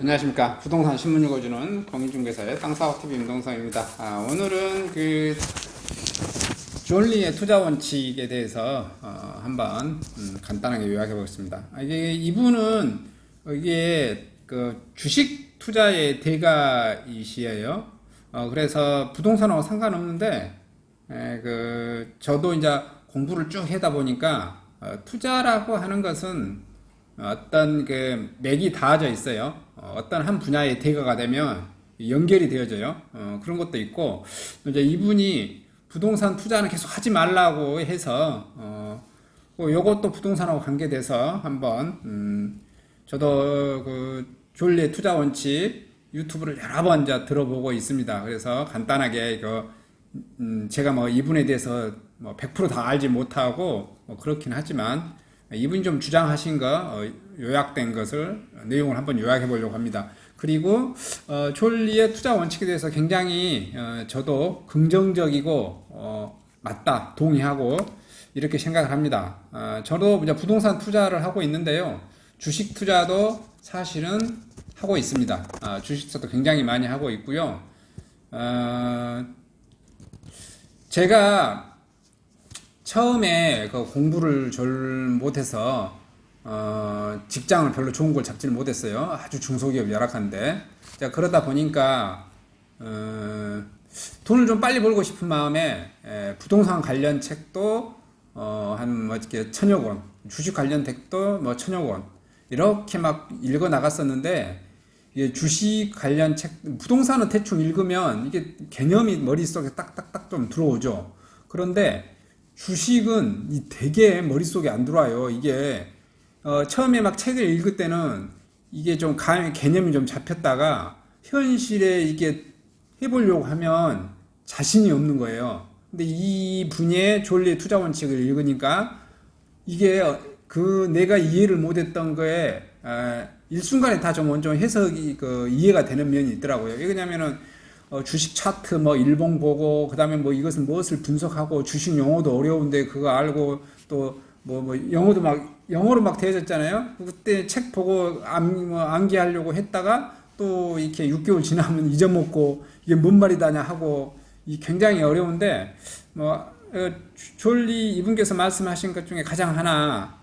안녕하십니까. 부동산 신문 읽어주는 공인중개사의 땅사업TV 임동성입니다. 오늘은 존리의 투자 원칙에 대해서 한번 간단하게 요약해 보겠습니다. 이분은 이게 주식 투자의 대가이시에요. 그래서 부동산하고 상관없는데 저도 이제 공부를 쭉 하다 보니까 투자라고 하는 것은 어떤 맥이 닿아져 있어요. 어떤 한 분야의 대가가 되면 연결이 되어져요. 그런 것도 있고, 이제 이분이 부동산 투자는 계속 하지 말라고 해서, 요것도 부동산하고 관계돼서 한번, 저도 존리의 투자 원칙 유튜브를 여러 번 이제 들어보고 있습니다. 그래서 간단하게 제가 이분에 대해서 100% 다 알지 못하고 그렇긴 하지만 이분이 좀 주장하신 요약된 것을 내용을 한번 요약해 보려고 합니다. 그리고 존리의 투자 원칙에 대해서 굉장히 저도 긍정적이고 맞다, 동의하고 이렇게 생각을 합니다. 저도 이제 부동산 투자를 하고 있는데요. 주식 투자도 사실은 하고 있습니다. 주식 투자도 굉장히 많이 하고 있고요. 제가 처음에 공부를 못해서 직장을 별로 좋은 걸 잡지를 못했어요. 아주 중소기업 열악한데. 자, 그러다 보니까 돈을 좀 빨리 벌고 싶은 마음에 부동산 관련 책도 한 이렇게 1,000여 권, 주식 관련 책도 1,000여 권 이렇게 막 읽어 나갔었는데, 주식 관련 책, 부동산은 대충 읽으면 이게 개념이 머릿속에 딱딱딱 좀 들어오죠. 그런데 주식은 되게 머릿속에 안 들어와요. 이게 처음에 막 책을 읽을 때는 이게 좀 개념이 좀 잡혔다가 현실에 이게 해보려고 하면 자신이 없는 거예요. 근데 이 분야의 존리의 투자 원칙을 읽으니까 이게 내가 이해를 못했던 거에 일순간에 다 좀 먼저 해석이 이해가 되는 면이 있더라고요. 왜냐면은 주식 차트 일봉 보고, 그 다음에 이것은 무엇을 분석하고, 주식 용어도 어려운데 그거 알고, 또 영어도 영어로 막 되어졌잖아요. 그때 책 보고 암기하려고 했다가 또 이렇게 6개월 지나면 잊어먹고 이게 뭔 말이다냐 하고, 굉장히 어려운데 존리 이분께서 말씀하신 것 중에 가장 하나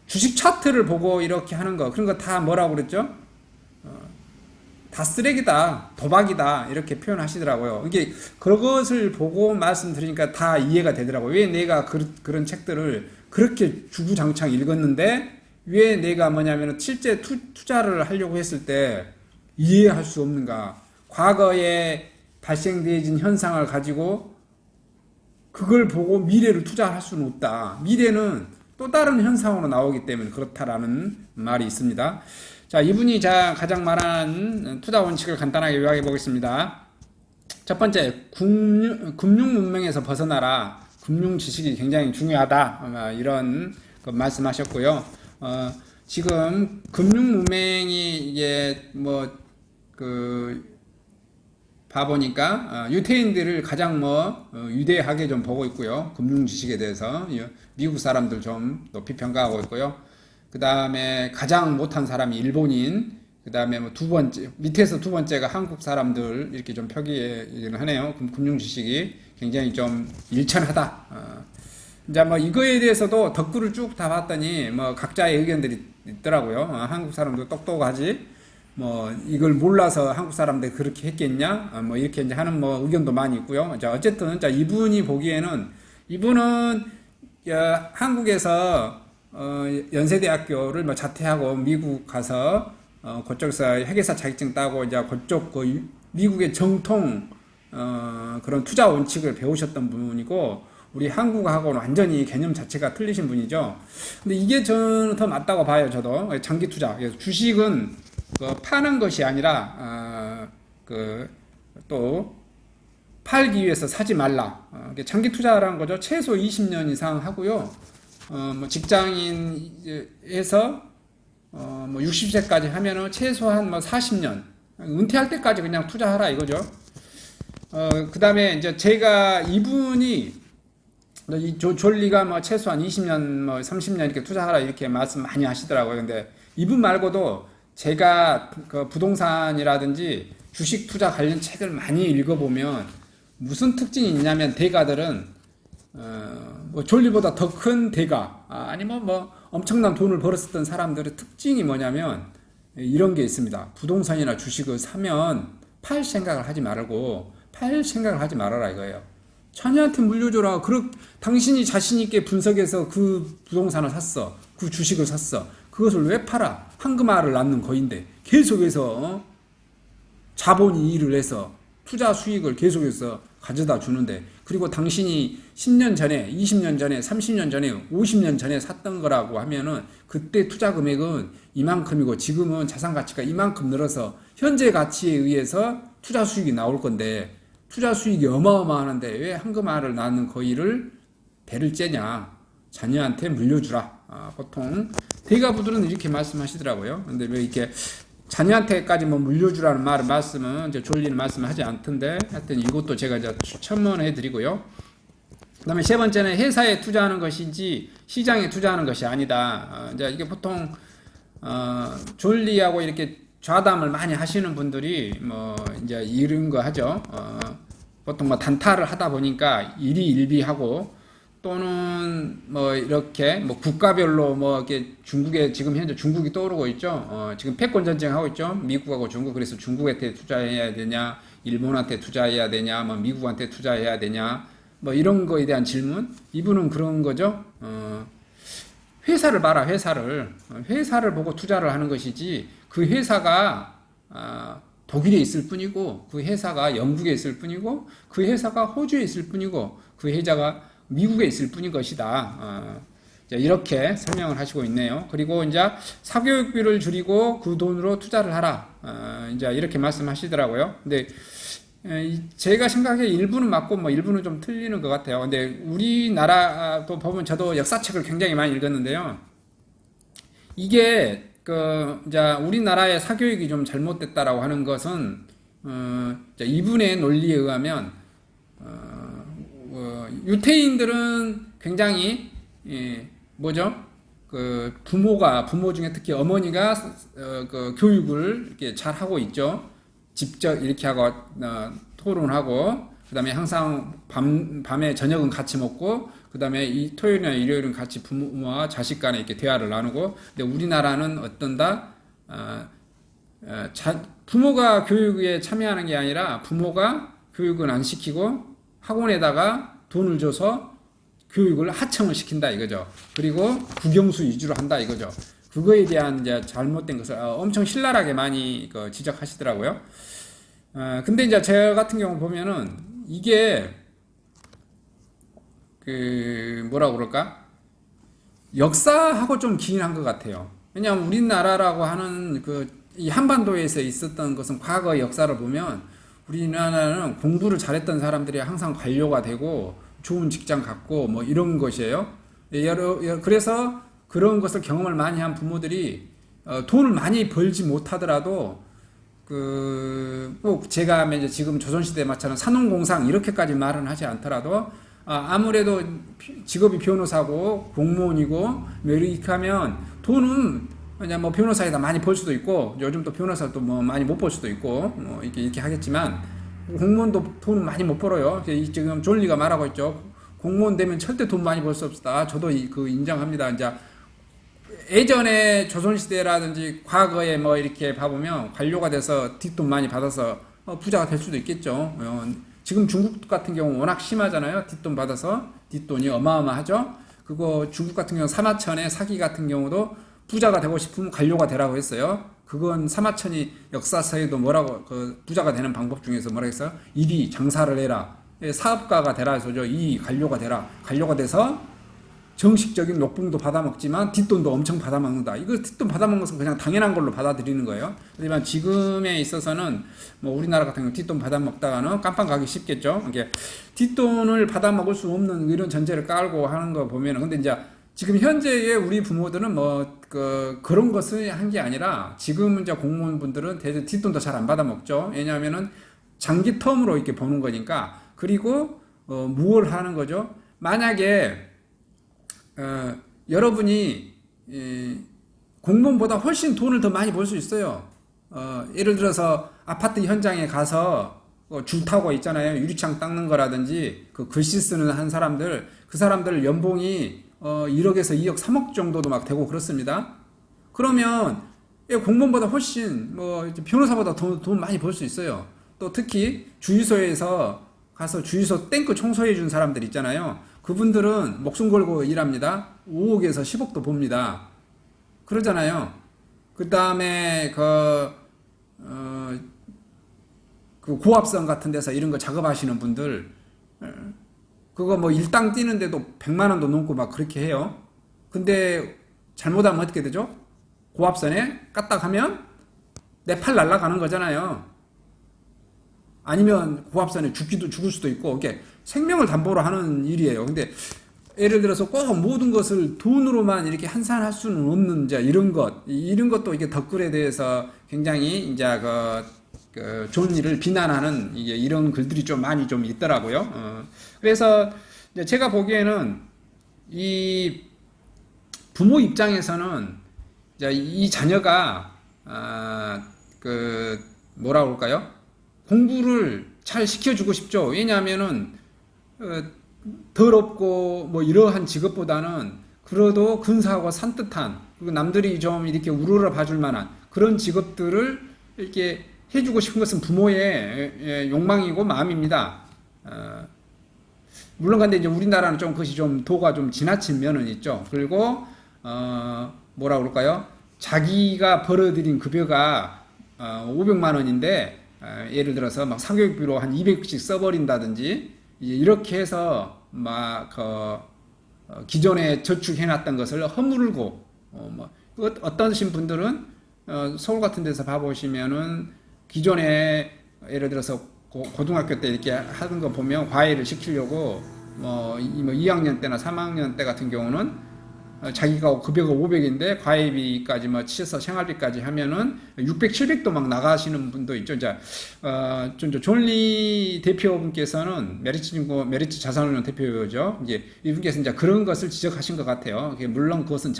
주식 차트를 보고 이렇게 하는 거, 그런 거 다 뭐라고 그랬죠? 다 쓰레기다, 도박이다, 이렇게 표현하시더라고요. 이게 그것을 보고 말씀드리니까 다 이해가 되더라고요. 왜 내가 그런 책들을 그렇게 주구장창 읽었는데 왜 내가 실제 투자를 하려고 했을 때 이해할 수 없는가? 과거에 발생되어진 현상을 가지고 그걸 보고 미래를 투자할 수는 없다. 미래는 또 다른 현상으로 나오기 때문에 그렇다라는 말이 있습니다. 자, 이분이 가장 말한 투자 원칙을 간단하게 요약해 보겠습니다. 첫 번째, 금융 문명에서 벗어나라. 금융 지식이 굉장히 중요하다. 이런 말씀하셨고요. 지금 금융 문명이 이게 봐보니까 유태인들을 가장 유대하게 좀 보고 있고요. 금융 지식에 대해서 미국 사람들 좀 높이 평가하고 있고요. 그 다음에 가장 못한 사람이 일본인, 그 다음에 두 번째, 밑에서 두 번째가 한국 사람들, 이렇게 좀 표기를 하네요. 금융 지식이 굉장히 좀 일천하다. 이제 이거에 대해서도 덧글을 쭉 다 봤더니 각자의 의견들이 있더라고요. 한국 사람도 똑똑하지, 이걸 몰라서 한국 사람들이 그렇게 했겠냐, 이렇게 이제 하는 의견도 많이 있고요. 자, 어쨌든, 이분이 보기에는, 이분은 한국에서 연세대학교를 자퇴하고 미국 가서 그쪽에서 회계사 자격증 따고 이제 그쪽 미국의 정통 그런 투자 원칙을 배우셨던 분이고, 우리 한국하고는 완전히 개념 자체가 틀리신 분이죠. 근데 이게 저는 더 맞다고 봐요. 저도 장기 투자. 주식은 파는 것이 아니라 또 팔기 위해서 사지 말라. 장기 투자라는 거죠. 최소 20년 이상 하고요. 직장인에서 60세까지 하면은 최소한 40년, 은퇴할 때까지 그냥 투자하라 이거죠. 그 다음에 이제 제가 이분이 이 존리가 최소한 20년, 30년 이렇게 투자하라 이렇게 말씀 많이 하시더라고요. 근데 이분 말고도 제가 그 부동산이라든지 주식 투자 관련 책을 많이 읽어보면 무슨 특징이 있냐면 대가들은 뭐 졸리보다 더 큰 대가 아니면 뭐 엄청난 돈을 벌었었던 사람들의 특징이 뭐냐면 이런 게 있습니다. 부동산이나 주식을 사면 팔 생각을 하지 말고 팔 생각을 하지 말아라 이거예요. 자녀한테 물려줘라. 당신이 자신 있게 분석해서 그 부동산을 샀어. 그 주식을 샀어. 그것을 왜 팔아? 황금알을 낳는 거인데 계속해서 자본이 일을 해서 투자 수익을 계속해서 가져다 주는데, 그리고 당신이 10년 전에, 20년 전에, 30년 전에, 50년 전에 샀던 거라고 하면은 그때 투자 금액은 이만큼이고 지금은 자산 가치가 이만큼 늘어서 현재 가치에 의해서 투자 수익이 나올 건데, 투자 수익이 어마어마하는데 왜 황금알을 낳는 거위를 배를 째냐? 자녀한테 물려주라. 보통 대가부들은 이렇게 말씀하시더라고요. 근데 왜 이렇게 자녀한테까지 뭐 물려주라는 말씀은 이제 졸리는 말씀을 하지 않던데, 하여튼 이것도 제가 이제 첨언해 드리고요. 그 다음에 세 번째는 회사에 투자하는 것인지 시장에 투자하는 것이 아니다. 이제 이게 보통, 졸리하고 이렇게 좌담을 많이 하시는 분들이 뭐 이제 이런 거 하죠. 보통 뭐 단타를 하다 보니까 일희일비하고, 또는 뭐 이렇게 뭐 국가별로 뭐 이렇게 중국에 지금 현재 중국이 떠오르고 있죠. 지금 패권 전쟁하고 있죠. 미국하고 중국. 그래서 중국한테 투자해야 되냐, 일본한테 투자해야 되냐, 뭐 미국한테 투자해야 되냐, 뭐 이런 거에 대한 질문. 이분은 그런 거죠. 회사를 봐라. 회사를 보고 투자를 하는 것이지, 그 회사가 독일에 있을 뿐이고, 그 회사가 영국에 있을 뿐이고, 그 회사가 호주에 있을 뿐이고, 그 회사가 미국에 있을 뿐인 것이다. 이렇게 설명을 하시고 있네요. 그리고 이제 사교육비를 줄이고 그 돈으로 투자를 하라. 이제 이렇게 말씀하시더라고요. 근데 제가 생각에 일부는 맞고 뭐 일부는 좀 틀리는 것 같아요. 근데 우리나라도 보면 저도 역사책을 굉장히 많이 읽었는데요. 이게 이제 우리나라의 사교육이 좀 잘못됐다라고 하는 것은 이분의 논리에 의하면 유태인들은 굉장히 부모 중에 특히 어머니가 그 교육을 이렇게 잘 하고 있죠. 직접 이렇게 하고 토론하고, 그다음에 항상 밤에 저녁은 같이 먹고, 그다음에 이 토요일이나 일요일은 같이 부모와 자식 간에 이렇게 대화를 나누고. 근데 우리나라는 어떤다? 부모가 교육에 참여하는 게 아니라 부모가 교육은 안 시키고 학원에다가 돈을 줘서 교육을 하청을 시킨다 이거죠. 그리고 국영수 위주로 한다 이거죠. 그거에 대한 이제 잘못된 것을 엄청 신랄하게 많이 지적하시더라고요. 근데 이제 저 같은 경우 보면은 이게 뭐라고 그럴까? 역사하고 좀 기인한 것 같아요. 왜냐하면 우리나라라고 하는 이 한반도에서 있었던 것은 과거 역사를 보면 우리나라는 공부를 잘했던 사람들이 항상 관료가 되고 좋은 직장 갖고 뭐 이런 것이에요. 그래서 그런 것을 경험을 많이 한 부모들이 돈을 많이 벌지 못하더라도 꼭 제가 이제 지금 조선시대에 마찬가지로 산업공상 이렇게까지 말은 하지 않더라도 아무래도 직업이 변호사고 공무원이고 이렇게 하면 돈은 그냥 뭐 변호사에다 많이 벌 수도 있고, 요즘 또 변호사도 뭐 많이 못 벌 수도 있고, 뭐 이렇게 하겠지만, 공무원도 돈은 많이 못 벌어요. 지금 존리가 말하고 있죠. 공무원 되면 절대 돈 많이 벌 수 없다. 저도 인정합니다. 이제 예전에 조선시대라든지 과거에 뭐 이렇게 봐보면 관료가 돼서 뒷돈 많이 받아서 부자가 될 수도 있겠죠. 지금 중국 같은 경우 워낙 심하잖아요. 뒷돈 받아서 뒷돈이 어마어마하죠. 그거 중국 같은 경우 사마천의 사기 같은 경우도 부자가 되고 싶으면 관료가 되라고 했어요. 그건 사마천이 역사서에도 뭐라고 부자가 되는 방법 중에서 뭐라고 했어요? 일이 장사를 해라. 사업가가 되라 해서죠. 이 관료가 되라. 관료가 돼서 정식적인 녹봉도 받아먹지만 뒷돈도 엄청 받아먹는다. 이거 뒷돈 받아먹는 것은 그냥 당연한 걸로 받아들이는 거예요. 하지만 지금에 있어서는 뭐 우리나라 같은 경우 뒷돈 받아먹다가는 깜빵 가기 쉽겠죠. 이게 뒷돈을 받아먹을 수 없는 이런 전제를 깔고 하는 거 보면은, 근데 이제 지금 현재의 우리 부모들은 뭐 그런 것을 한 게 아니라 지금 이제 공무원분들은 대체 뒷돈도 잘 안 받아먹죠. 왜냐하면은 장기 텀으로 이렇게 버는 거니까. 그리고 무엇을 하는 거죠? 만약에 여러분이 공무원보다 훨씬 돈을 더 많이 벌 수 있어요. 예를 들어서 아파트 현장에 가서 줄 타고 있잖아요. 유리창 닦는 거라든지 그 글씨 쓰는 한 사람들, 그 사람들 연봉이 1억에서 2억, 3억 정도도 막 되고 그렇습니다. 그러면 공무원보다 훨씬 변호사보다 돈 많이 벌 수 있어요. 또 특히 주유소에서 가서 주유소 탱크 청소해 준 사람들 있잖아요. 그분들은 목숨 걸고 일합니다. 5억에서 10억도 봅니다. 그러잖아요. 그 다음에 그 고압선 같은 데서 이런 거 작업하시는 분들, 그거 뭐 일당 뛰는데도 100만 원도 넘고 막 그렇게 해요. 근데 잘못하면 어떻게 되죠? 고압선에 까딱하면 내 팔 날아가는 거잖아요. 아니면 고압선에 죽을 수도 있고, 이게 생명을 담보로 하는 일이에요. 근데 예를 들어서 꼭 모든 것을 돈으로만 이렇게 환산할 수는 없는 이제 이런 것도 이게 덧글에 대해서 굉장히 이제 좋은 일을 비난하는 이게 이런 글들이 좀 많이 좀 있더라고요. 그래서 이제 제가 보기에는 이 부모 입장에서는 이제 이 자녀가 뭐라 그럴까요? 공부를 잘 시켜주고 싶죠. 왜냐하면은 더럽고 뭐 이러한 직업보다는 그래도 근사하고 산뜻한, 그리고 남들이 좀 이렇게 우러러 봐줄 만한 그런 직업들을 이렇게 해주고 싶은 것은 부모의 욕망이고 마음입니다. 물론 근데 이제 우리나라는 좀 그것이 좀 도가 좀 지나친 면은 있죠. 그리고 뭐라 그럴까요? 자기가 벌어들인 급여가 500만 원인데 예를 들어서 막 사교육비로 한 200씩 써버린다든지 이렇게 해서 막 기존에 저축해놨던 것을 허물고 어떤 분들은 서울 같은 데서 봐보시면은 기존에 예를 들어서 고등학교 때 이렇게 하는 거 보면 과외를 시키려고 뭐 2학년 때나 3학년 때 같은 경우는 자기가 급여가 500인데 과외비까지 뭐 치셔서 생활비까지 하면은 600, 700도 막 나가시는 분도 있죠. 이제 존리 대표분께서는 메리츠 자산운용 대표죠. 이제 이분께서 이제 그런 것을 지적하신 것 같아요. 물론 그것은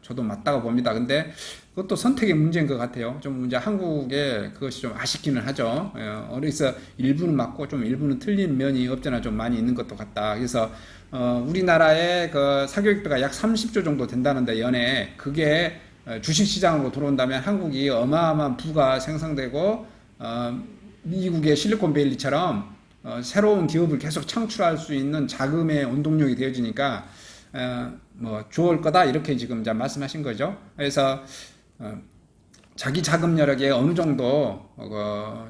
저도 맞다고 봅니다. 근데 그것도 선택의 문제인 것 같아요. 좀 이제 한국에 그것이 좀 아쉽기는 하죠. 그래서 일부는 맞고 좀 일부는 틀린 면이 없잖아 좀 많이 있는 것도 같다. 그래서 우리나라의 그 사교육비가 약 30조 정도 된다는데 연에 그게 주식시장으로 들어온다면 한국이 어마어마한 부가 생성되고 미국의 실리콘밸리처럼 새로운 기업을 계속 창출할 수 있는 자금의 원동력이 되어지니까 뭐 좋을 거다 이렇게 지금 이제 말씀하신 거죠. 그래서 자기 자금 여력에 어느 정도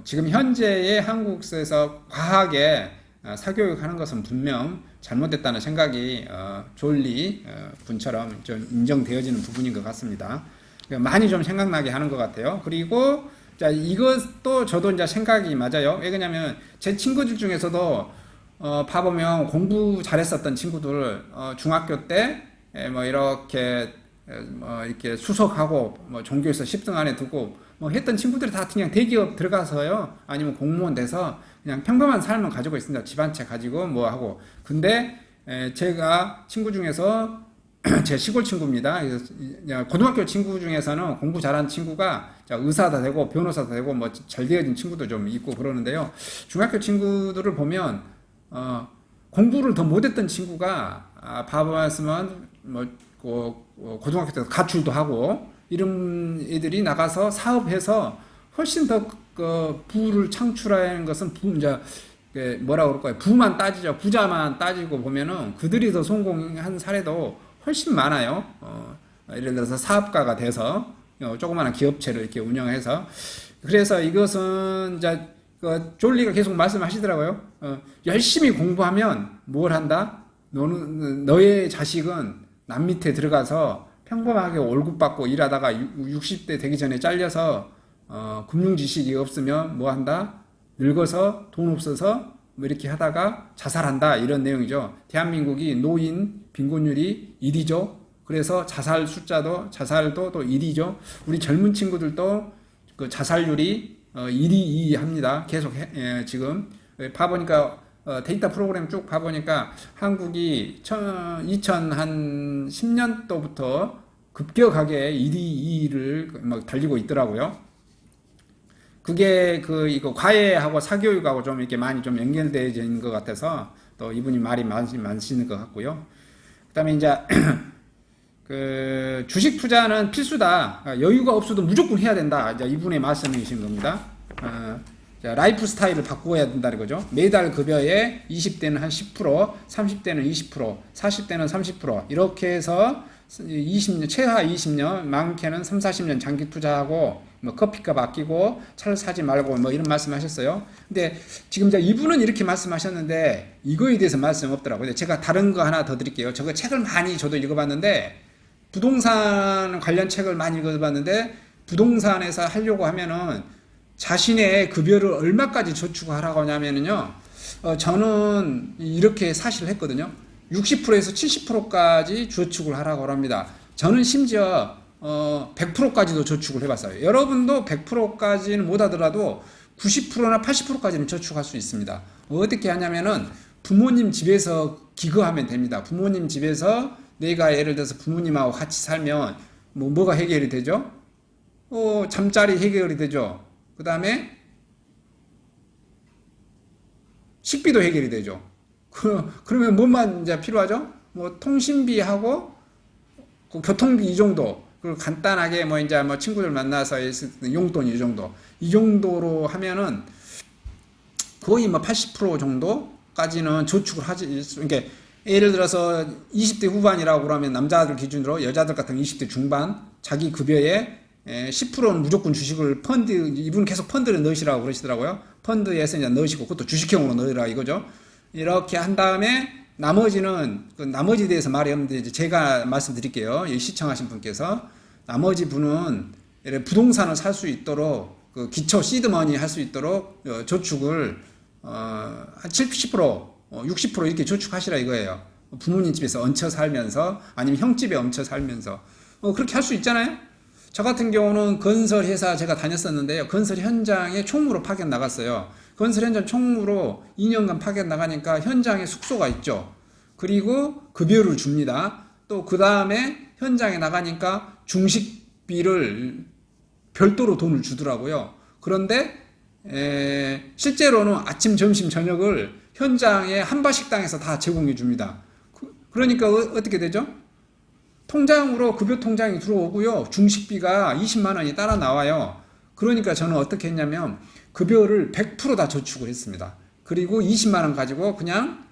지금 현재의 한국에서 과하게 사교육하는 것은 분명 잘못됐다는 생각이 졸리 분처럼 좀 인정되어지는 부분인 것 같습니다. 많이 좀 생각나게 하는 것 같아요. 그리고 자 이것도 저도 이제 생각이 맞아요. 왜 그러냐면 제 친구들 중에서도 봐보면 공부 잘했었던 친구들 중학교 때 뭐 이렇게 이렇게 수석하고 뭐 종교에서 10등 안에 두고 뭐 했던 친구들이 다 그냥 대기업 들어가서요. 아니면 공무원 돼서 그냥 평범한 삶을 가지고 있습니다. 집 한 채 가지고 뭐 하고. 근데 제가 친구 중에서 제 시골 친구입니다. 고등학교 친구 중에서는 공부 잘한 친구가 의사다 되고 변호사다 되고 뭐 잘 되어진 친구도 좀 있고 그러는데요. 중학교 친구들을 보면 공부를 더 못했던 친구가 봐봤으면 뭐 고등학교 때 가출도 하고 이런 애들이 나가서 사업해서 훨씬 더 부를 창출하는 것은 이제 뭐라 그럴까요? 부만 따지죠. 부자만 따지고 보면은 그들이 더 성공한 사례도 훨씬 많아요. 예를 들어서 사업가가 돼서 조그마한 기업체를 이렇게 운영해서 그래서 이것은 이제 졸리가 계속 말씀하시더라고요. 열심히 공부하면 뭘 한다? 너의 자식은 남 밑에 들어가서 평범하게 월급 받고 일하다가 60대 되기 전에 잘려서 금융 지식이 없으면 뭐 한다? 늙어서 돈 없어서 뭐 이렇게 하다가 자살한다 이런 내용이죠. 대한민국이 노인 빈곤율이 1위죠. 그래서 자살도 또 1위죠. 우리 젊은 친구들도 그 자살률이 1위, 2위 합니다. 계속 지금 봐보니까 데이터 프로그램 쭉 봐보니까 한국이 2010년도부터 급격하게 일을 막 달리고 있더라고요. 그게 이거 과외하고 사교육하고 좀 이렇게 많이 좀 연결되어 있는 것 같아서 또 이분이 말이 많으시는 것 같고요. 그다음에 이제 주식 투자는 필수다. 여유가 없어도 무조건 해야 된다. 이제 이분의 말씀이신 겁니다. 라이프 스타일을 바꾸어야 된다는 거죠. 매달 급여에 20대는 한 10%, 30대는 20%, 40대는 30% 이렇게 해서 20년, 최하 20년, 많게는 3, 40년 장기 투자하고 뭐 커피값 아끼고 차를 사지 말고 뭐 이런 말씀하셨어요. 근데 지금 이제 이분은 이렇게 말씀하셨는데 이거에 대해서 말씀 없더라고요. 근데 제가 다른 거 하나 더 드릴게요. 저거 책을 많이 저도 읽어봤는데 부동산 관련 책을 많이 읽어봤는데 부동산에서 하려고 하면은 자신의 급여를 얼마까지 저축하라고 하냐면요. 저는 이렇게 사실을 했거든요. 60%에서 70%까지 저축을 하라고 합니다. 저는 심지어 100%까지도 저축을 해봤어요. 여러분도 100%까지는 못하더라도 90%나 80%까지는 저축할 수 있습니다. 어떻게 하냐면은 부모님 집에서 기거하면 됩니다. 부모님 집에서 내가 예를 들어서 부모님하고 같이 살면 뭐가 해결이 되죠? 잠자리 해결이 되죠. 그 다음에 식비도 해결이 되죠. 그러면 뭐만 이제 필요하죠? 뭐 통신비하고 교통비 이 정도. 그리고 간단하게 뭐 이제 뭐 친구들 만나서 용돈 이 정도. 이 정도로 하면은 거의 뭐 80% 정도까지는 저축을 하지. 그러니까 예를 들어서 20대 후반이라고 그러면 남자들 기준으로 여자들 같은 20대 중반 자기 급여에 10%는 무조건 주식을 이분 계속 펀드를 넣으시라고 그러시더라고요. 펀드에서 이제 넣으시고 그것도 주식형으로 넣으라 이거죠. 이렇게 한 다음에 나머지는 나머지에 대해서 말이 없는데 이제 제가 말씀드릴게요. 시청하신 분께서 나머지 분은 부동산을 살 수 있도록 기초 시드머니 할 수 있도록 저축을 한 70%, 60% 이렇게 저축하시라 이거예요. 부모님 집에서 얹혀 살면서 아니면 형 집에 얹혀 살면서 그렇게 할 수 있잖아요. 저 같은 경우는 건설 회사 제가 다녔었는데요. 건설 현장에 총무로 파견 나갔어요. 건설 현장 총무로 2년간 파견 나가니까 현장에 숙소가 있죠. 그리고 급여를 줍니다. 또 그 다음에 현장에 나가니까 중식비를 별도로 돈을 주더라고요. 그런데 실제로는 아침, 점심, 저녁을 현장에 한바식당에서 다 제공해 줍니다. 그러니까 어떻게 되죠? 통장으로 급여 통장이 들어오고요. 중식비가 20만 원이 따라 나와요. 그러니까 저는 어떻게 했냐면 급여를 100% 다 저축을 했습니다. 그리고 20만 원 가지고 그냥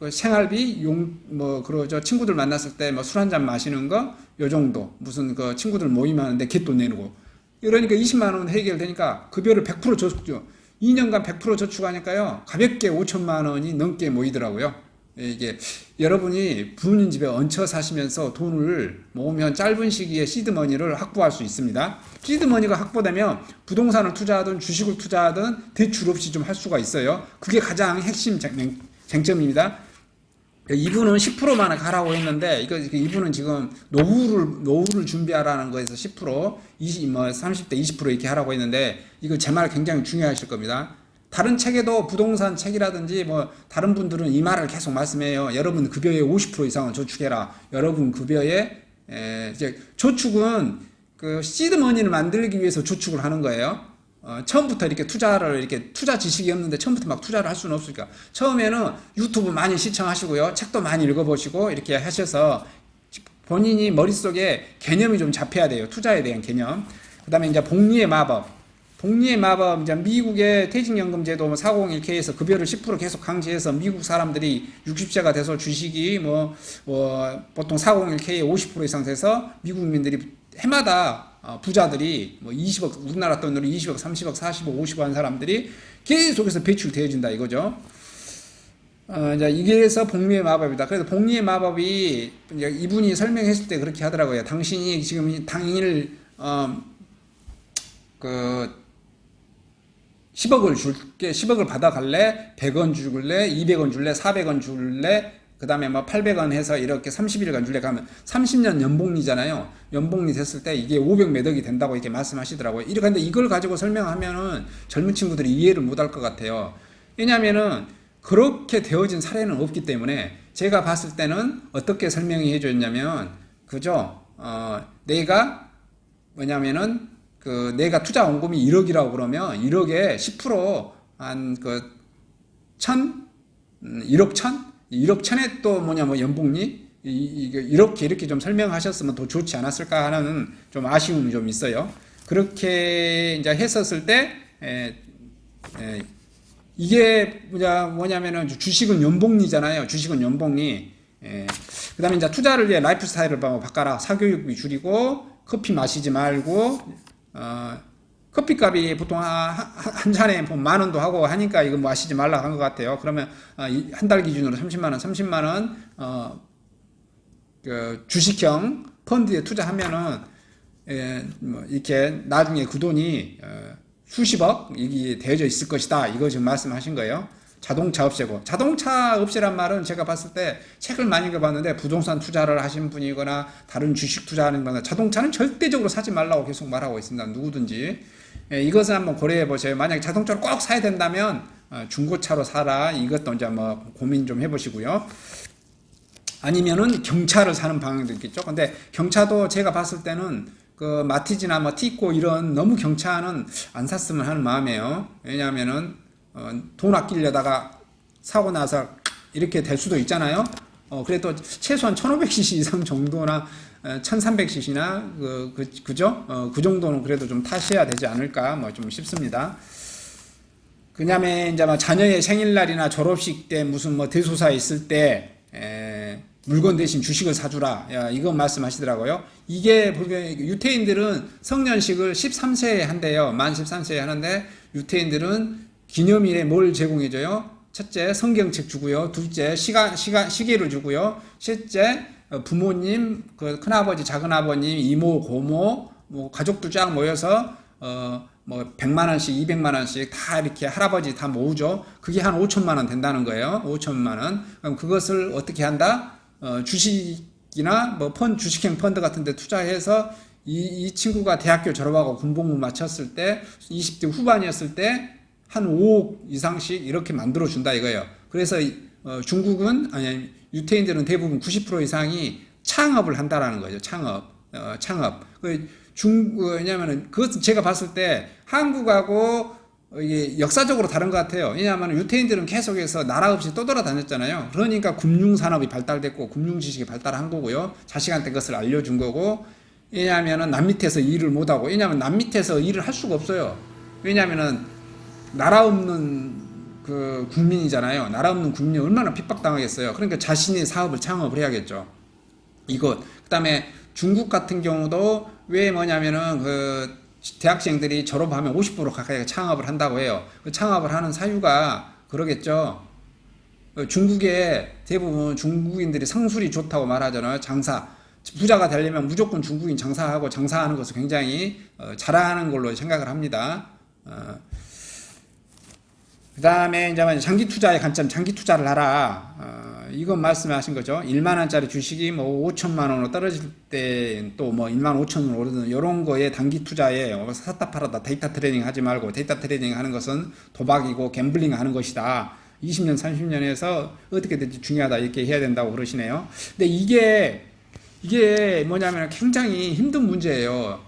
생활비 그러죠. 친구들 만났을 때 뭐 술 한잔 마시는 거 요 정도. 무슨 친구들 모임하는데 갯돈 내고. 그러니까 20만 원 해결되니까 급여를 100% 저축죠. 2년간 100% 저축하니까요. 가볍게 5천만 원이 넘게 모이더라고요. 이게 여러분이 부모님 집에 얹혀 사시면서 돈을 모으면 짧은 시기에 시드머니를 확보할 수 있습니다. 시드머니가 확보되면 부동산을 투자하든 주식을 투자하든 대출 없이 좀 할 수가 있어요. 그게 가장 핵심 쟁점입니다. 이분은 10%만 가라고 했는데 이분은 지금 노후를 준비하라는 거에서 10%, 30대 20% 이렇게 하라고 했는데 이거 제 말 굉장히 중요하실 겁니다. 다른 책에도 부동산 책이라든지 뭐 다른 분들은 이 말을 계속 말씀해요. 여러분 급여의 50% 이상은 저축해라. 여러분 급여에 이제 저축은 시드머니를 만들기 위해서 저축을 하는 거예요. 처음부터 이렇게 투자 지식이 없는데 처음부터 막 투자를 할 수는 없으니까 처음에는 유튜브 많이 시청하시고요. 책도 많이 읽어보시고 이렇게 하셔서 본인이 머릿속에 개념이 좀 잡혀야 돼요. 투자에 대한 개념. 그 다음에 이제 복리의 마법, 이제 미국의 퇴직연금제도 401k에서 급여를 10% 계속 강제해서 미국 사람들이 60세가 돼서 주식이 보통 401k에 50% 이상 돼서 미국 국민들이 해마다 부자들이 20억, 우리나라 돈으로 20억, 30억, 40억, 50억 한 사람들이 계속해서 배출되어진다 이거죠. 이제 이게서 복리의 마법이다. 그래서 복리의 마법이 이분이 설명했을 때 그렇게 하더라고요. 당신이 지금 당일 10억을 줄게, 10억을 받아갈래? 100원 줄래? 200원 줄래? 400원 줄래? 그 다음에 800원 해서 이렇게 30일간 줄래? 가면 30년 연봉리잖아요. 연봉리 됐을 때 이게 500 몇 억이 된다고 이렇게 말씀하시더라고요. 근데 이걸 가지고 설명하면은 젊은 친구들이 이해를 못할 것 같아요. 왜냐면은 그렇게 되어진 사례는 없기 때문에 제가 봤을 때는 어떻게 설명이 해줬냐면, 그죠? 내가 뭐냐면은 내가 투자 원금이 1억이라고 그러면 1억에 10%한 1억 천? 1억 천에 또 뭐냐면 연봉리? 이렇게 좀 설명하셨으면 더 좋지 않았을까 하는 좀 아쉬움이 좀 있어요. 그렇게 이제 했었을 때, 이게 뭐냐면은 주식은 연봉리잖아요. 주식은 연봉리. 그 다음에 이제 투자를 위해 라이프 스타일을 바꿔라. 사교육비 줄이고, 커피 마시지 말고, 커피값이 보통 한 잔에 10,000원도 하고 하니까 이거 마시지 말라 한 것 같아요. 그러면 한 달 기준으로 30만 원, 주식형 펀드에 투자하면은 이렇게 나중에 그 돈이 수십억 이게 되어져 있을 것이다. 이거 지금 말씀하신 거예요. 자동차 업체고, 자동차 업체란 말은 제가 봤을 때 책을 많이 읽어봤는데 부동산 투자를 하신 분이거나 다른 주식 투자하는 거나 자동차는 절대적으로 사지 말라고 계속 말하고 있습니다. 누구든지. 이것을 한번 고려해 보세요. 만약에 자동차를 꼭 사야 된다면 중고차로 사라. 이것도 이제 고민 좀 해보시고요. 아니면은 경차를 사는 방향도 있겠죠. 근데 경차도 제가 봤을 때는 마티즈나 티코 이런 너무 경차는 안 샀으면 하는 마음이에요. 왜냐하면은 돈 아끼려다가 사고 나서 이렇게 될 수도 있잖아요. 그래도 최소한 1500cc 이상 정도나 1300cc나 그죠? 그 정도는 그래도 좀 타셔야 되지 않을까 좀 싶습니다. 그다음에 이제 자녀의 생일날이나 졸업식 때 무슨 대소사 있을 때 물건 대신 주식을 사주라. 이건 말씀하시더라고요. 이게 유태인들은 성년식을 13세에 한대요. 만 13세에 하는데 유태인들은 기념일에 뭘 제공해줘요? 첫째, 성경책 주고요. 둘째, 시계를 주고요. 셋째, 부모님, 큰아버지, 작은아버님, 이모, 고모, 가족들 쫙 모여서 100만원씩, 200만원씩 다 이렇게 할아버지 다 모으죠. 그게 한 5천만원 된다는 거예요. 5천만원. 그럼 그것을 어떻게 한다? 주식이나 주식형 펀드 같은 데 투자해서 이 친구가 대학교 졸업하고 군복무 마쳤을 때 20대 후반이었을 때 한 5억 이상씩 이렇게 만들어 준다 이거예요. 그래서 중국은 아니 유태인들은 대부분 90% 이상이 창업을 한다라는 거죠. 창업. 왜냐면은 그것은 제가 봤을 때 한국하고 이게 역사적으로 다른 것 같아요. 왜냐하면 유태인들은 계속해서 나라 없이 떠돌아다녔잖아요. 그러니까 금융산업이 발달됐고 금융지식이 발달한 거고요. 자식한테 그것을 알려준 거고. 왜냐하면 남 밑에서 일을 못하고, 왜냐하면 남 밑에서 일을 할 수가 없어요. 왜냐하면은 나라 없는 국민이잖아요. 나라 없는 국민이 얼마나 핍박당하겠어요. 그러니까 자신이 사업을 창업을 해야겠죠. 그 다음에 중국 같은 경우도 왜 뭐냐면은 대학생들이 졸업하면 50% 가까이 창업을 한다고 해요. 창업을 하는 사유가 그러겠죠. 중국에 대부분 중국인들이 상술이 좋다고 말하잖아요. 부자가 되려면 무조건 중국인 장사하는 것을 굉장히 잘하는 걸로 생각을 합니다. 그 다음에 이제 장기 투자의 관점, 장기 투자를 하라. 이건 말씀하신 거죠. 1만원짜리 주식이 5천만원으로 떨어질 때 또 1만 5천원으로 오르든 이런 거에 단기 투자에 샀다 팔았다 데이터 트레이딩 하지 말고, 데이터 트레이딩 하는 것은 도박이고 갬블링 하는 것이다. 20년, 30년에서 어떻게 될지 중요하다. 이렇게 해야 된다고 그러시네요. 근데 이게 뭐냐면 굉장히 힘든 문제예요.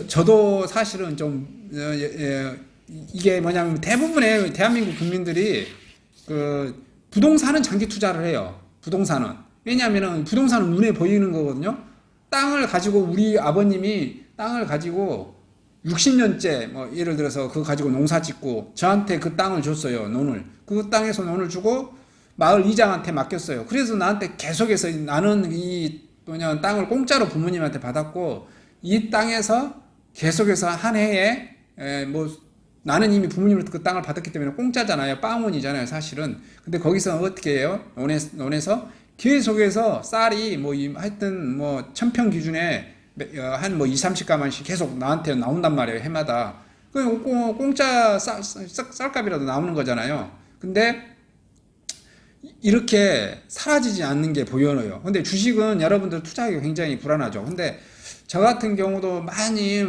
저도 사실은 좀, 이게 뭐냐면 대부분의 대한민국 국민들이 부동산은 장기 투자를 해요. 부동산은. 왜냐하면 부동산은 눈에 보이는 거거든요. 땅을 가지고 우리 아버님이 땅을 가지고 60년째 예를 들어서 그거 가지고 농사 짓고 저한테 그 땅을 줬어요. 논을. 그 땅에서 논을 주고 마을 이장한테 맡겼어요. 그래서 나한테 계속해서 나는 땅을 공짜로 부모님한테 받았고 이 땅에서 계속해서 한 해에 나는 이미 부모님으로부터 그 땅을 받았기 때문에 공짜잖아요. 빵원이잖아요, 사실은. 근데 거기서 어떻게 해요? 논에서 계속해서 쌀이 하여튼 1000평 기준에 한 20-30가만씩 계속 나한테 나온단 말이에요, 해마다. 공짜 쌀값이라도 나오는 거잖아요. 근데 이렇게 사라지지 않는 게 보여요. 근데 주식은 여러분들 투자하기 굉장히 불안하죠. 근데 저 같은 경우도 많이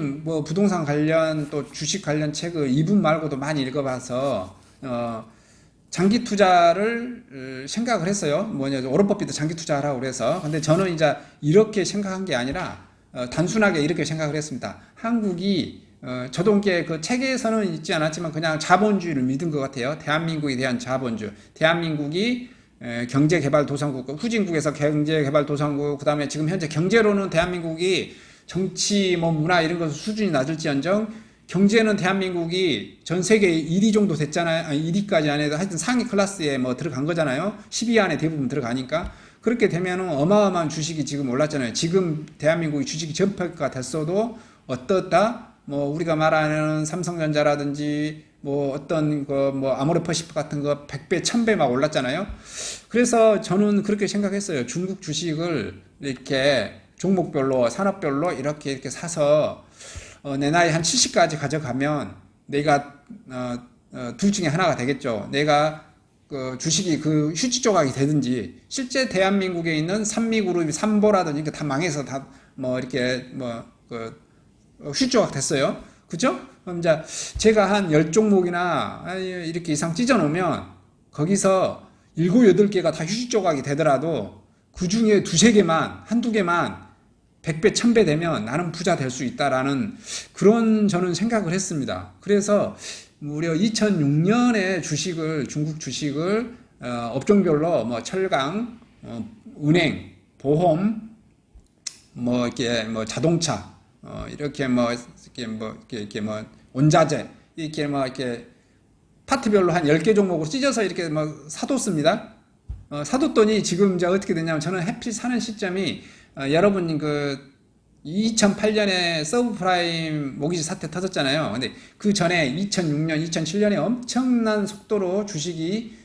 부동산 관련 또 주식 관련 책을 이분 말고도 많이 읽어봐서 장기 투자를 생각을 했어요. 뭐냐, 워런 버핏도 장기 투자하라고 그래서. 근데 저는 이제 이렇게 생각한 게 아니라 단순하게 이렇게 생각을 했습니다. 한국이 저도 이게 그 책에서는 있지 않았지만 그냥 자본주의를 믿은 것 같아요. 대한민국에 대한 자본주의. 대한민국이 경제개발도상국, 후진국에서 경제개발도상국, 그 다음에 지금 현재 경제로는 대한민국이 정치, 뭐 문화 이런 것 수준이 낮을지언정 경제는 대한민국이 전 세계 1위 정도 됐잖아요. 아니, 1위까지 안 해도 하여튼 상위 클래스에 뭐 들어간 거잖아요. 10위 안에 대부분 들어가니까. 그렇게 되면은 어마어마한 주식이 지금 올랐잖아요. 지금 대한민국이 주식이 전폐가 됐어도 어떻다? 뭐 우리가 말하는 삼성전자라든지 뭐 어떤 그 뭐 아모레퍼시픽 같은 거 100배, 1000배 막 올랐잖아요. 그래서 저는 그렇게 생각했어요. 중국 주식을 이렇게 종목별로, 산업별로 이렇게 사서 내 나이 한 70까지 가져가면 내가 둘 중에 하나가 되겠죠. 내가 그 주식이 그 휴지 조각이 되든지 실제 대한민국에 있는 삼미그룹, 삼보라든지 다 망해서 다 뭐 이렇게 뭐그 휴지 조각 됐어요. 그죠? 그럼 이제 제가 한 10종목이나 이렇게 이상 찢어 놓으면 거기서 7, 8개가 다 휴지 조각이 되더라도 그 중에 두세 개만, 한두 개만 100배, 1000배 되면 나는 부자 될 수 있다라는 그런 저는 생각을 했습니다. 그래서 무려 2006년에 주식을, 중국 주식을 업종별로 뭐 철강, 은행, 보험, 뭐 이렇게 뭐 자동차, 이렇게 뭐 원자재, 이렇게 뭐 이렇게 파트별로 한 10개 종목으로 찢어서 이렇게 뭐 사뒀습니다. 사뒀더니 지금 이제 어떻게 됐냐면 저는 해필 사는 시점이 여러분 그 2008년에 서브프라임 모기지 사태 터졌잖아요. 근데 그 전에 2006년, 2007년에 엄청난 속도로 주식이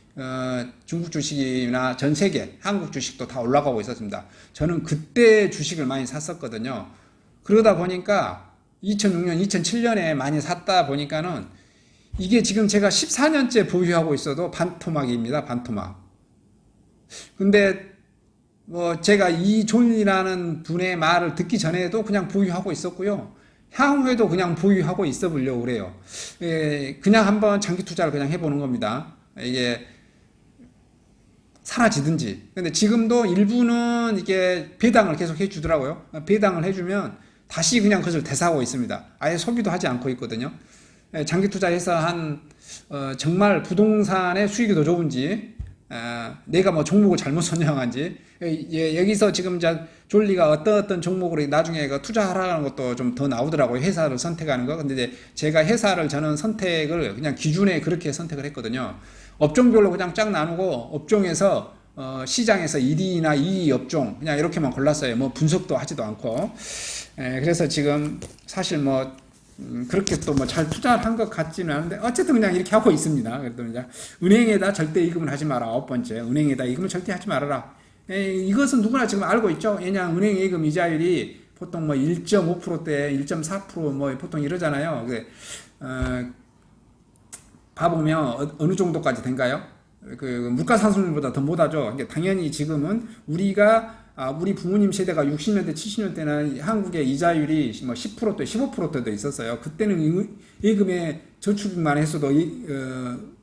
중국 주식이나 전 세계 한국 주식도 다 올라가고 있었습니다. 저는 그때 주식을 많이 샀었거든요. 그러다 보니까 2006년, 2007년에 많이 샀다 보니까는 이게 지금 제가 14년째 보유하고 있어도 반토막입니다. 반토막. 근데 뭐 제가 이존이라는 분의 말을 듣기 전에도 그냥 보유하고 있었고요. 향후에도 그냥 보유하고 있어 보려고 그래요. 그냥 한번 장기 투자를 그냥 해보는 겁니다. 이게 사라지든지. 근데 지금도 일부는 이게 배당을 계속 해주더라고요. 배당을 해주면 다시 그냥 그것을 되사고 있습니다. 아예 소비도 하지 않고 있거든요. 장기 투자해서 정말 부동산의 수익이 더 좋은지, 내가 뭐 종목을 잘못 선정한지, 여기서 지금 졸리가 어떤 종목으로 나중에 투자하라는 것도 좀 더 나오더라고요. 회사를 선택하는 거. 근데 이제 제가 회사를 저는 선택을 그냥 기준에 그렇게 선택을 했거든요. 업종별로 그냥 쫙 나누고, 업종에서 시장에서 1위나 2위 업종 그냥 이렇게만 골랐어요. 뭐 분석도 하지도 않고. 그래서 지금 사실 뭐 그렇게 또 뭐 잘 투자를 한 것 같지는 않은데 어쨌든 그냥 이렇게 하고 있습니다. 그래도 이제 은행에다 절대 입금을 하지 마라. 9번째, 은행에다 입금을 절대 하지 말아라. 이것은 누구나 지금 알고 있죠. 왜냐 은행 예금 이자율이 보통 뭐 1.5%대 1.4% 보통 이러잖아요. 봐보면 어느 정도까지 된가요? 그 물가 상승률보다 더 못하죠. 당연히 지금은 우리 부모님 세대가 60년대, 70년대는 한국의 이자율이 뭐 10%대, 15%대도 있었어요. 그때는 예금에 저축만 했어도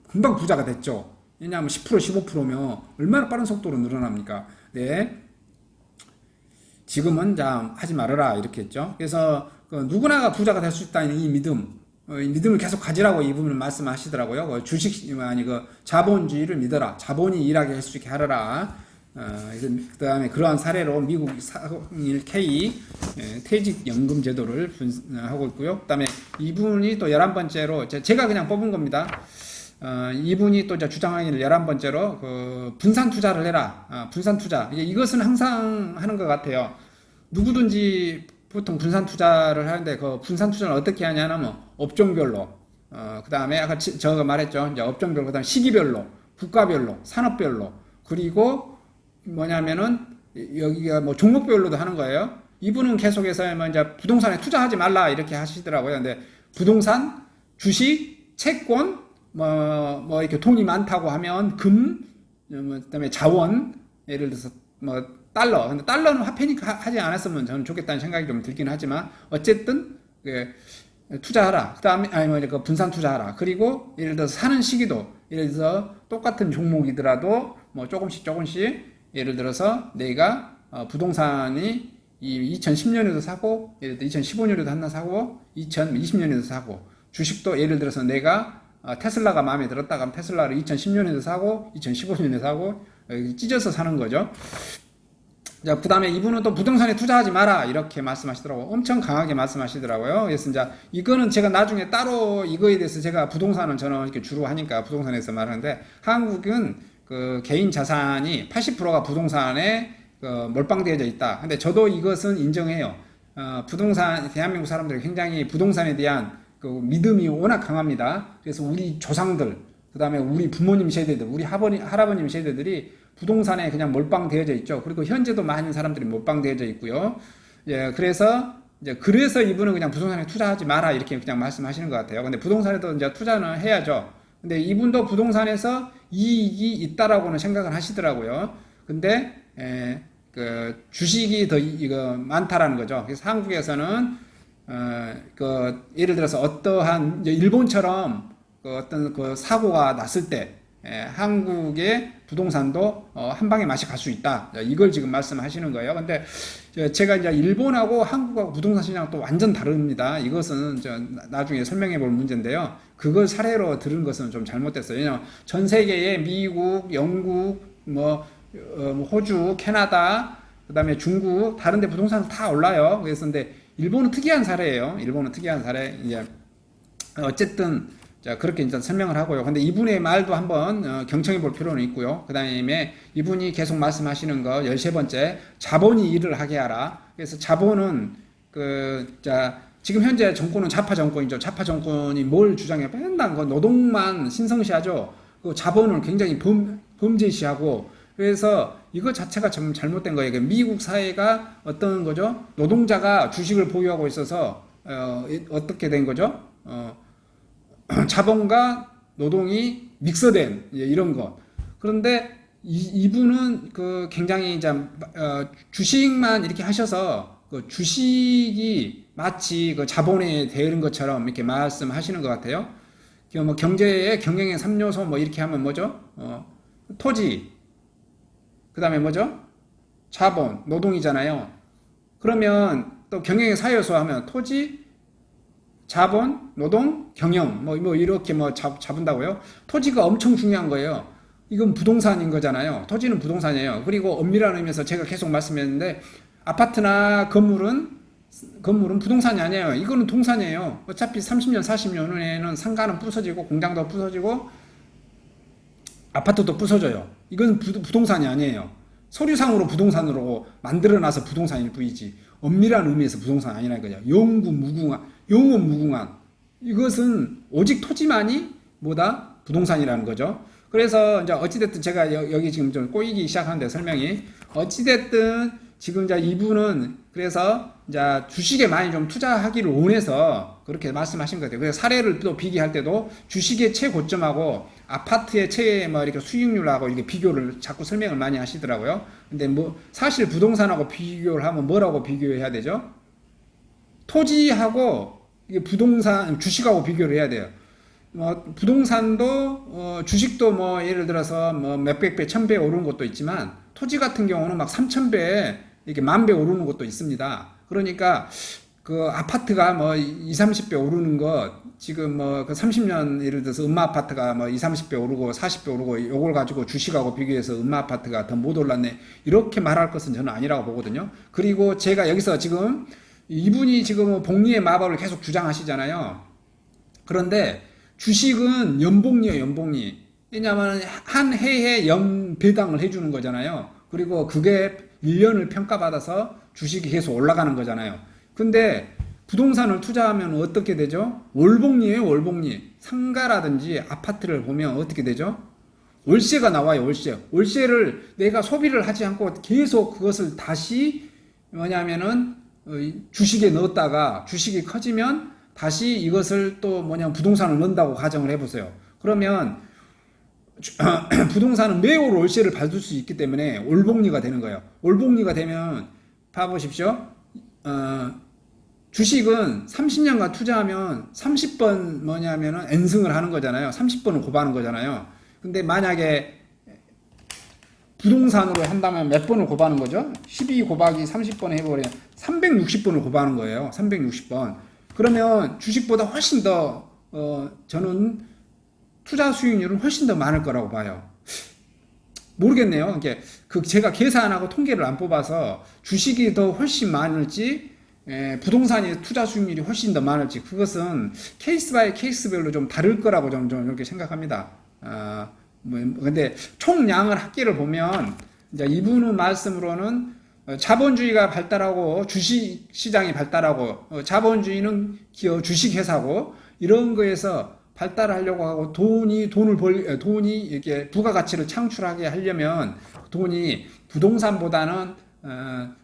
금방 부자가 됐죠. 왜냐하면 10%, 15%면 얼마나 빠른 속도로 늘어납니까? 네. 지금은 하지 말아라 이렇게 했죠. 그래서 누구나가 부자가 될 수 있다는 이 믿음을 계속 가지라고 이분은 말씀하시더라고요. 주식 아니 자본주의를 믿어라. 자본이 일하게 할 수 있게 하라. 그 다음에 그러한 사례로 미국 401k 퇴직연금 제도를 하고 있고요. 그 다음에 이분이 또 11번째로 제가 그냥 뽑은 겁니다. 이분이 또 주장하기를 11번째로 분산 투자를 해라. 분산 투자. 이것은 항상 하는 것 같아요. 누구든지 보통 분산 투자를 하는데 그 분산 투자를 어떻게 하냐면 업종별로, 그 다음에 아까 제가 말했죠. 이제 업종별로, 그 다음에 시기별로, 국가별로, 산업별로, 그리고 뭐냐면은 여기가 뭐 종목별로도 하는 거예요. 이분은 계속해서 이제 부동산에 투자하지 말라 이렇게 하시더라고요. 근데 부동산, 주식, 채권, 뭐 이렇게 돈이 많다고 하면 그다음에 자원, 예를 들어서 뭐 달러. 근데 달러는 화폐니까 하지 않았으면 저는 좋겠다는 생각이 좀 들긴 하지만 어쨌든 투자하라. 그다음에 분산 투자하라. 그리고 예를 들어서 사는 시기도 예를 들어서 똑같은 종목이더라도 뭐 조금씩 예를 들어서 내가 부동산이 이 2010년에도 사고, 예를 들어 2015년에도 하나 사고, 2020년에도 사고, 주식도 예를 들어서 내가 테슬라가 마음에 들었다 그러면 테슬라를 2010년에도 사고, 2015년에 사고, 찢어서 사는 거죠. 자, 그 다음에 이분은 또 부동산에 투자하지 마라 이렇게 말씀하시더라고요. 엄청 강하게 말씀하시더라고요. 그래서 이제 이거는 제가 나중에 따로 이거에 대해서 제가 부동산은 저는 이렇게 주로 하니까 부동산에서 말하는데, 한국은 그 개인 자산이 80%가 부동산에 몰빵되어져 있다. 근데 저도 이것은 인정해요. 부동산, 대한민국 사람들이 굉장히 부동산에 대한 그 믿음이 워낙 강합니다. 그래서 우리 조상들, 그 다음에 우리 부모님 세대들, 우리 할아버님 세대들이 부동산에 그냥 몰빵되어져 있죠. 그리고 현재도 많은 사람들이 몰빵되어져 있고요. 예, 그래서 이분은 그냥 부동산에 투자하지 마라 이렇게 그냥 말씀하시는 것 같아요. 근데 부동산에도 이제 투자는 해야죠. 근데 이분도 부동산에서 이익이 있다라고는 생각을 하시더라고요. 근데 그 주식이 더 이거 많다라는 거죠. 그래서 한국에서는 예를 들어서 어떠한 일본처럼 어떤 그 사고가 났을 때 한국의 부동산도 한 방에 맛이 갈 수 있다. 이걸 지금 말씀하시는 거예요. 근데 제가 이제 일본하고 한국하고 부동산 시장은 또 완전 다릅니다. 이것은 나중에 설명해 볼 문제인데요. 그걸 사례로 들은 것은 좀 잘못됐어요. 왜냐하면 전 세계에 미국, 영국, 호주, 캐나다, 그 다음에 중국, 다른 데 부동산은 다 올라요. 그래서 근데 일본은 특이한 사례예요. 일본은 특이한 사례. 이제 어쨌든 자, 그렇게 일단 설명을 하고요. 근데 이분의 말도 한번 경청해 볼 필요는 있고요. 그 다음에 이분이 계속 말씀하시는 거 13번째, 자본이 일을 하게 하라. 그래서 자본은 지금 현재 정권은 좌파 정권이죠. 좌파 정권이 뭘 주장해? 맨날 노동만 신성시하죠. 그 자본을 굉장히 범죄시하고, 그래서 이거 자체가 좀 잘못된 거예요. 미국 사회가 어떤 거죠? 노동자가 주식을 보유하고 있어서 어떻게 된 거죠? 자본과 노동이 믹서된 이런 것. 그런데 이분은 그 굉장히 주식만 이렇게 하셔서 그 주식이 마치 그 자본에 대응하는 것처럼 이렇게 말씀하시는 것 같아요. 뭐 경제의 경영의 3요소 뭐 이렇게 하면 뭐죠? 토지, 그 다음에 뭐죠? 자본, 노동이잖아요. 그러면 또 경영의 4요소 하면 토지, 자본, 노동, 경영, 뭐 이렇게 잡은다고요? 토지가 엄청 중요한 거예요. 이건 부동산인 거잖아요. 토지는 부동산이에요. 그리고 엄밀한 의미에서 제가 계속 말씀했는데, 아파트나 건물은 부동산이 아니에요. 이거는 동산이에요. 어차피 30년, 40년 후에는 상가는 부서지고, 공장도 부서지고, 아파트도 부서져요. 이건 부동산이 아니에요. 서류상으로 부동산으로 만들어놔서 부동산일 뿐이지, 엄밀한 의미에서 부동산 아니라 이거죠. 영원 무궁한. 이것은 오직 토지만이 뭐다? 부동산이라는 거죠. 그래서 이제 어찌됐든 제가 여기 지금 좀 꼬이기 시작하는데 설명이. 어찌됐든 지금 이제 이분은 그래서 이제 주식에 많이 좀 투자하기를 원해서 그렇게 말씀하신 것 같아요. 그래서 사례를 또 비교할 때도 주식의 최고점하고 아파트의 이렇게 수익률하고 이렇게 비교를 자꾸 설명을 많이 하시더라고요. 근데 사실 부동산하고 비교를 하면 뭐라고 비교해야 되죠? 토지하고 부동산, 주식하고 비교를 해야 돼요. 부동산도, 주식도 예를 들어서 몇백 배, 1000배 오르는 것도 있지만, 토지 같은 경우는 막 3000배, 이렇게 10,000배 오르는 것도 있습니다. 그러니까, 그 아파트가 20, 30배 오르는 것, 지금 그 30년 예를 들어서 음마 아파트가 20, 30배 오르고 40배 오르고 요걸 가지고 주식하고 비교해서 음마 아파트가 더 못 올랐네. 이렇게 말할 것은 저는 아니라고 보거든요. 그리고 제가 여기서 지금 이분이 지금 복리의 마법을 계속 주장하시잖아요. 그런데 주식은 연복리예요, 연복리. 왜냐하면 한 해에 배당을 해주는 거잖아요. 그리고 그게 1년을 평가받아서 주식이 계속 올라가는 거잖아요. 근데 부동산을 투자하면 어떻게 되죠? 월복리예요, 월복리. 상가라든지 아파트를 보면 어떻게 되죠? 월세가 나와요, 월세. 월세를 내가 소비를 하지 않고 계속 그것을 다시 뭐냐면은 주식에 넣었다가 주식이 커지면 다시 이것을 또 부동산을 넣는다고 가정을 해보세요. 그러면 부동산은 매월 월세를 받을 수 있기 때문에 월복리가 되는 거예요. 월복리가 되면 봐보십시오. 주식은 30년간 투자하면 30번 N승을 하는 거잖아요. 30번은 곱하는 거잖아요. 근데 만약에 부동산으로 한다면 몇 번을 곱하는 거죠? 12 곱하기 30번 해버리면 360번을 곱하는 거예요. 360번. 그러면 주식보다 훨씬 더 저는 투자 수익률은 훨씬 더 많을 거라고 봐요. 모르겠네요. 이게 제가 계산하고 통계를 안 뽑아서 주식이 더 훨씬 많을지 부동산이 투자 수익률이 훨씬 더 많을지 그것은 케이스 바이 케이스별로 좀 다를 거라고 좀 이렇게 생각합니다. 근데 총량을 합계를 보면 이제 이분의 말씀으로는 자본주의가 발달하고 주식 시장이 발달하고 자본주의는 주식 회사고 이런 거에서 발달하려고 하고 돈이 이렇게 부가가치를 창출하게 하려면 돈이 부동산보다는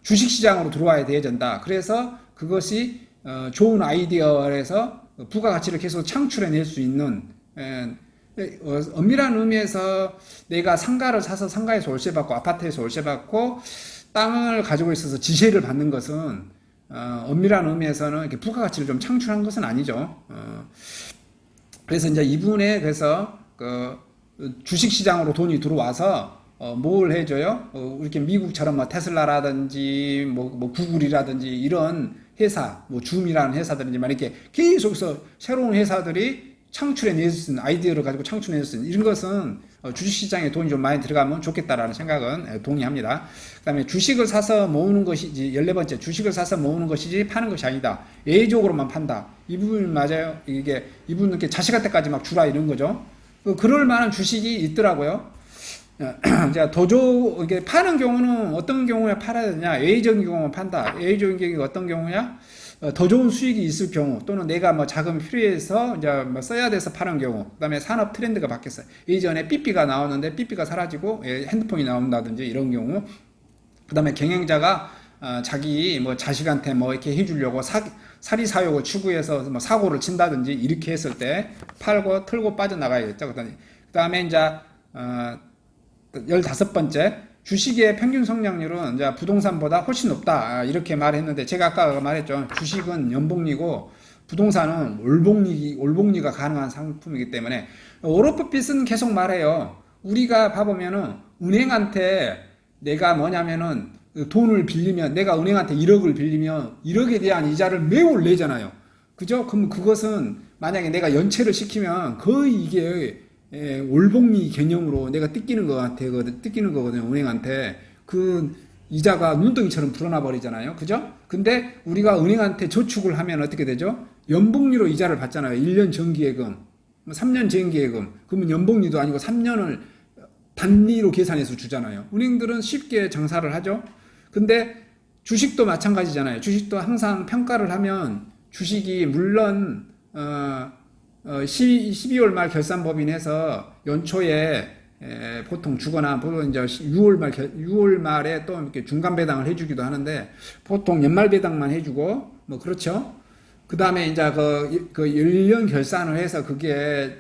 주식 시장으로 들어와야 된다. 그래서 그것이 좋은 아이디어에서 부가가치를 계속 창출해낼 수 있는 엄밀한 의미에서 내가 상가를 사서 상가에서 월세 받고 아파트에서 월세 받고 땅을 가지고 있어서 지세를 받는 것은 엄밀한 의미에서는 이렇게 부가가치를 좀 창출한 것은 아니죠. 그래서 이제 이분의 그래서 주식시장으로 돈이 들어와서 뭘 해줘요? 이렇게 미국처럼 뭐 테슬라라든지 뭐 구글이라든지 이런 회사, 뭐 줌이라는 회사들인지 막 이렇게 계속해서 새로운 회사들이 창출해낼 수 있는 아이디어를 가지고 창출해낼 수 있는 이런 것은 주식시장에 돈이 좀 많이 들어가면 좋겠다라는 생각은 동의합니다. 그 다음에 주식을 사서 모으는 것이지 14번째 주식을 사서 모으는 것이지 파는 것이 아니다. 예외적으로만 판다. 이 부분 맞아요. 이분은 이렇게 자식한테까지 막 주라 이런 거죠. 그럴 만한 주식이 있더라고요. 자, 이게 파는 경우는 어떤 경우에 팔아야 되냐? 예외적인 경우는 판다. 예외적인 경우가 어떤 경우냐? 더 좋은 수익이 있을 경우 또는 내가 뭐 자금이 필요해서 이제 뭐 써야 돼서 파는 경우 그다음에 산업 트렌드가 바뀌었어요. 예전에 삐삐가 나오는데 삐삐가 사라지고 핸드폰이 나온다든지 이런 경우 그다음에 경영자가 자기 뭐 자식한테 뭐 이렇게 해주려고 사리 사욕을 추구해서 뭐 사고를 친다든지 이렇게 했을 때 팔고 털고 빠져나가야겠죠. 그다음에 이제 15번째 주식의 평균 성장률은 이제 부동산보다 훨씬 높다 이렇게 말했는데 제가 아까 말했죠. 주식은 연복리고 부동산은 올복리가 가능한 상품이기 때문에 워런 버핏은 계속 말해요. 우리가 봐보면은 은행한테 내가 뭐냐면은 돈을 빌리면 내가 은행한테 1억을 빌리면 1억에 대한 이자를 매월 내잖아요. 그죠? 그럼 그것은 만약에 내가 연체를 시키면 거의 이게 올복리 개념으로 내가 뜯기는 거거든요, 은행한테. 그 이자가 눈덩이처럼 불어나 버리잖아요. 그죠? 근데 우리가 은행한테 저축을 하면 어떻게 되죠? 연복리로 이자를 받잖아요. 1년 정기예금, 3년 정기예금. 그러면 연복리도 아니고 3년을 단리로 계산해서 주잖아요. 은행들은 쉽게 장사를 하죠. 근데 주식도 마찬가지잖아요. 주식도 항상 평가를 하면 주식이 물론 12월 말 결산법인에서 연초에 보통 주거나 보통 이제 6월 말에 또 이렇게 중간 배당을 해주기도 하는데 보통 연말 배당만 해주고 뭐 그렇죠. 그 다음에 이제 그 1년 결산을 해서 그게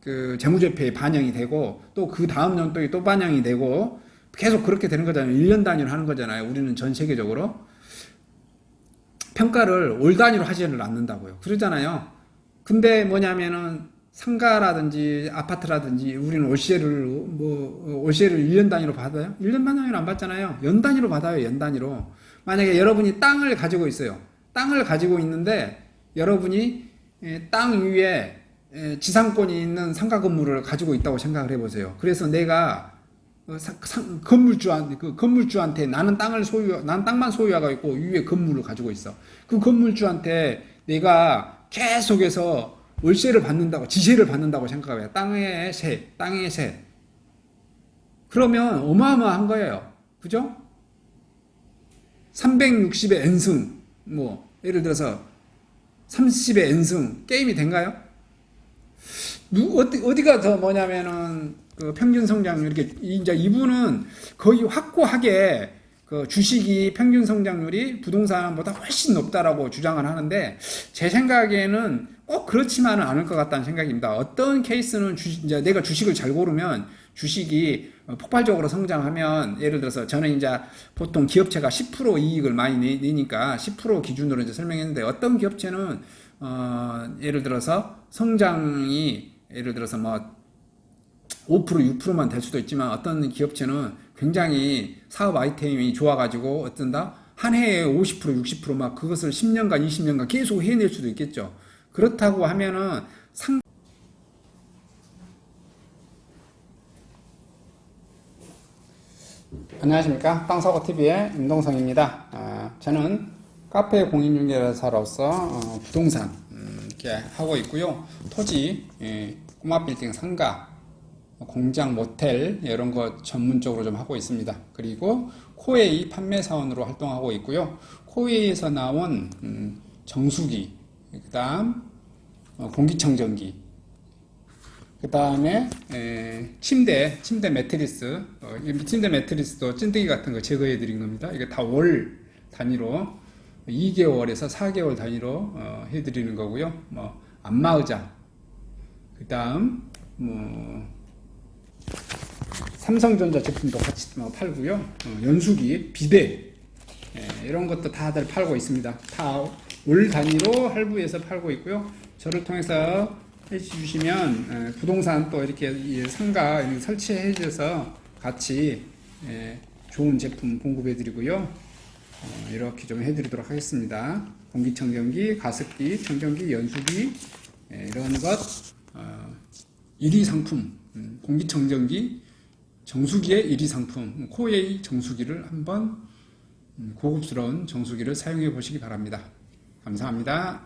그 재무제표에 반영이 되고 또 그 다음 연도에 또 반영이 되고 계속 그렇게 되는 거잖아요. 1년 단위로 하는 거잖아요. 우리는 전 세계적으로 평가를 올 단위로 하지를 않는다고요. 그러잖아요. 근데 뭐냐면은 상가라든지 아파트라든지 우리는 월세를 1년 단위로 받아요? 1년 단위로 안 받잖아요. 연 단위로 받아요. 연 단위로. 만약에 여러분이 땅을 가지고 있어요. 땅을 가지고 있는데 여러분이 땅 위에 지상권이 있는 상가 건물을 가지고 있다고 생각을 해보세요. 그래서 내가 건물주한테 나는 땅만 소유하고 있고 위에 건물을 가지고 있어. 그 건물주한테 내가 계속해서 월세를 받는다고, 지세를 받는다고 생각해요. 땅의 세. 그러면 어마어마한 거예요. 그죠? 360의 N승, 예를 들어서 30의 N승, 게임이 된가요? 어디가 더 뭐냐면은, 그 평균 성장률, 이렇게, 이제 이분은 거의 확고하게 그 주식이 평균 성장률이 부동산보다 훨씬 높다라고 주장을 하는데 제 생각에는 꼭 그렇지만은 않을 것 같다는 생각입니다. 어떤 케이스는 이제 내가 주식을 잘 고르면 주식이 폭발적으로 성장하면 예를 들어서 저는 이제 보통 기업체가 10% 이익을 많이 내니까 10% 기준으로 이제 설명했는데 어떤 기업체는 예를 들어서 성장이 예를 들어서 5% 6%만 될 수도 있지만 어떤 기업체는 굉장히 사업 아이템이 좋아가지고 어쩐다 한 해에 50% 60%막 그것을 10년간 20년간 계속 해낼 수도 있겠죠. 그렇다고 하면은 안녕하십니까, 빵사고TV의 임동성입니다. 저는 카페 공인중개사로서 부동산 이렇게 하고 있고요. 토지, 꼬마 빌딩 상가, 공장, 모텔 이런 거 전문적으로 좀 하고 있습니다. 그리고 코웨이 판매 사원으로 활동하고 있고요. 코웨이에서 나온 정수기, 그다음 공기청정기, 그 다음에 침대 매트리스, 침대 매트리스도 찐득이 같은 거 제거해 드린 겁니다. 이게 다 월 단위로 2개월에서 4개월 단위로 해 드리는 거고요. 뭐 안마의자, 그 다음 뭐 삼성전자 제품도 같이 팔고요. 연수기, 비데 이런 것도 다들 팔고 있습니다. 다 월 단위로 할부해서 팔고 있고요. 저를 통해서 해주시면 부동산 또 이렇게 상가 설치해 주셔서 같이 좋은 제품 공급해 드리고요. 이렇게 좀 해드리도록 하겠습니다. 공기청정기, 가습기, 청정기, 연수기 이런 것 1위 상품, 공기청정기, 정수기의 1위 상품 코웨이 정수기를 한번 고급스러운 정수기를 사용해 보시기 바랍니다. 감사합니다.